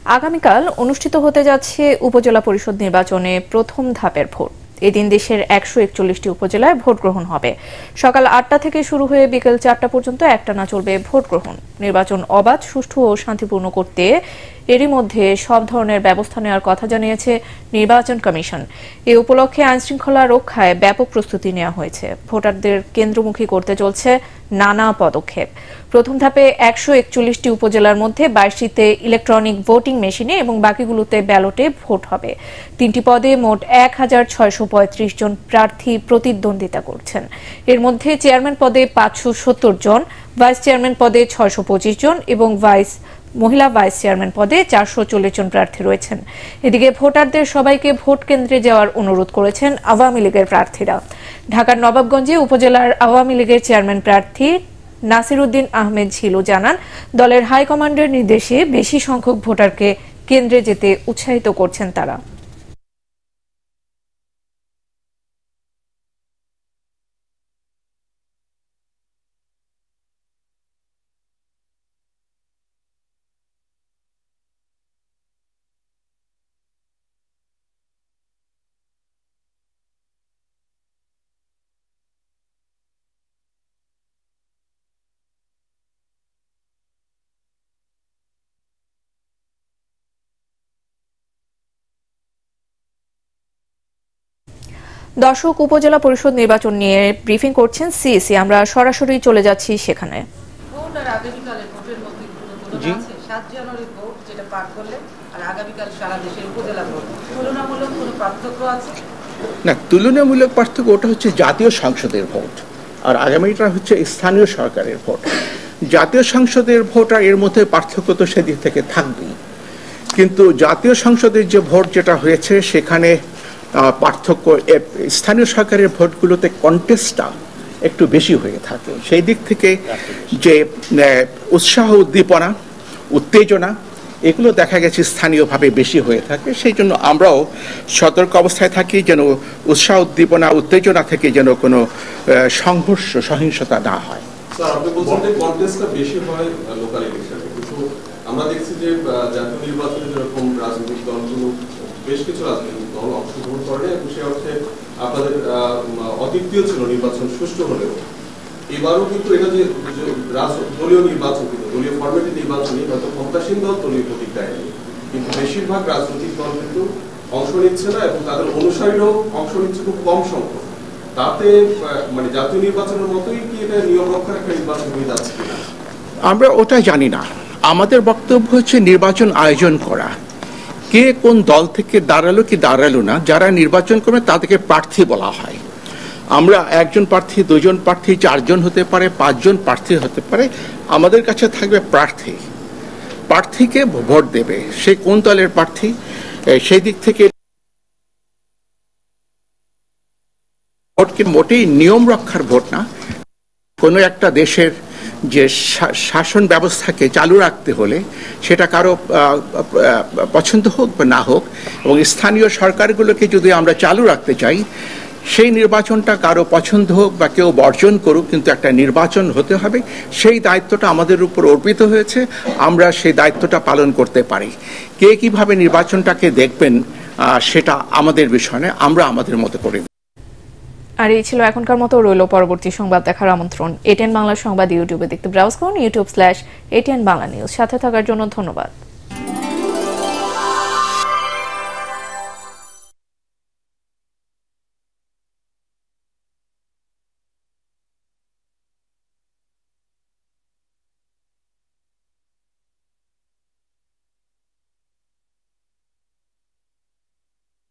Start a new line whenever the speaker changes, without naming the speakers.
আগামীকাল অনুষ্ঠিত হতে যাচ্ছে উপজেলা পরিষদ নির্বাচনে প্রথম ধাপের ভোট। এদিন দেশের 141টি উপজেলায় ভোট গ্রহণ হবে। সকাল 8টা থেকে শুরু হয়ে বিকেল 4টা পর্যন্ত একটানা চলবে ভোট গ্রহণ। নির্বাচন অবাধ, সুষ্ঠু ও শান্তিপূর্ণ করতে এরই মধ্যে সব ধরনের ব্যবস্থা নেওয়ার কথা জানিয়েছে নির্বাচন কমিশন। এ উপলক্ষে আইনশৃঙ্খলা রক্ষায় ব্যাপক প্রস্তুতি নেওয়া হয়েছে। ভোটারদের কেন্দ্রমুখী করতে চলছে নানা পদক্ষেপ। প্রথম ধাপে 141টি উপজেলার মধ্যে 22টিতে ইলেকট্রনিক ভোটিং মেশিনে এবং বাকিগুলোতে ব্যালটে ভোট হবে। 3টি পদে মোট 1635 জন প্রার্থী প্রতিদ্বন্দ্বিতা করছেন। এর মধ্যে চেয়ারম্যান পদে 570 জন, ভাইস চেয়ারম্যান পদে 625 জন এবং মহিলা ভাইস চেয়ারম্যান পদে 440 জন প্রার্থী রয়েছেন। এদিকে ভোটারদের সবাইকে ভোট কেন্দ্রে যাওয়ার অনুরোধ করেছেন আওয়ামী লীগের প্রার্থীরা। ঢাকার নবাবগঞ্জে উপজেলার আওয়ামী লীগের চেয়ারম্যান প্রার্থী নাসিরউদ্দিন আহমেদ ঝিলু জানান, দলের হাইকমান্ডের নির্দেশে বেশি সংখ্যক ভোটারকে কেন্দ্রে যেতে উৎসাহিত করছেন তারা। দর্শক, উপজেলা পরিষদ নির্বাচন নিয়ে ব্রিফিং করছেন সিএসি। আমরা সরাসরি চলে যাচ্ছি সেখানে।
না, তুলনামূলক পার্থক্য ওটা হচ্ছে জাতীয় সংসদের ভোট, আর আগামীটা হচ্ছে স্থানীয় সরকারের ভোট। জাতীয় সংসদের ভোট আর এর মধ্যে পার্থক্য তো সেদিক থেকে থাকবেই, কিন্তু জাতীয় সংসদের যে ভোট যেটা হয়েছে সেখানে পার্থক্য স্থানীয় সরকারের ভোটগুলোতে কন্টেস্টটা একটু বেশি হয়ে থাকে। সেই দিক থেকে যে উৎসাহ, উদ্দীপনা, উত্তেজনা এগুলো দেখা গেছে স্থানীয়ভাবে বেশি হয়ে থাকে। সেই জন্য আমরাও সতর্ক অবস্থায় থাকি যেন উৎসাহ, উদ্দীপনা, উত্তেজনা থেকে যেন কোনো সংঘর্ষ, সহিংসতা না হয়।
আমরা দেখছি যে জাতীয় নির্বাচনে যেরকম রাজনৈতিক দলগুলো, বেশ কিছু রাজনৈতিক দল অংশগ্রহণ করে এবং সে অর্থে আপনাদের অদ্বিতীয় ছিল নির্বাচন সুষ্ঠু হলেও এবারও কিন্তু এটা যে দলীয় নির্বাচন, কিন্তু দলীয় ফরম্যাটের নির্বাচনই হয়তো ক্ষমতাসীন দল দলীয় প্রতীক দেয়নি, কিন্তু বেশিরভাগ রাজনৈতিক দল কিন্তু অংশ নিচ্ছে না এবং তাদের অনুসারীরাও অংশ নিচ্ছে খুব কম সংখ্যক। তাতে মানে জাতীয় নির্বাচনের মতোই কি এটা নিয়ম রক্ষার একটা নির্বাচন হয়ে যাচ্ছে কিনা
আমরা ওটা জানি না। আমাদের বক্তব্য হচ্ছে নির্বাচন আয়োজন করা। কে কোন দল থেকে দাঁড়ালো কি দাঁড়ালো না, যারা নির্বাচন করবে তাদেরকে প্রার্থী বলা হয়। আমরা একজন প্রার্থী, দুজন প্রার্থী, 4 জন হতে পারে, 5 জন প্রার্থী হতে পারে। আমাদের কাছে থাকবে প্রার্থী, প্রার্থীকে ভোট দেবে, সে কোন দলের প্রার্থী। সেই দিক থেকে ভোটকে মোটেই নিয়ম রক্ষার ভোট না। কোনো একটা দেশের যে শাসন ব্যবস্থাকে চালু রাখতে হলে সেটা কারো পছন্দ হোক বা না হোক, এবং স্থানীয় সরকারগুলোকে যদি আমরা চালু রাখতে চাই, সেই নির্বাচনটা কারো পছন্দ হোক বা কেউ বর্জন করুক, কিন্তু একটা নির্বাচন হতে হবে। সেই দায়িত্বটা আমাদের উপর অর্পিত হয়েছে, আমরা সেই দায়িত্বটা পালন করতে পারি। কে কিভাবে নির্বাচনটাকে দেখবেন সেটা আমাদের বিষয় নয়, আমরা আমাদের মতো করে।
আর এই ছিল এখনকার মতো। রইল পরবর্তী সংবাদ দেখার আমন্ত্রণ। এটিএন বাংলা সংবাদ ইউটিউবে দেখতে ব্রাউজ করুন, youtube/ATN বাংলা নিউজ। সাথে থাকার জন্য ধন্যবাদ।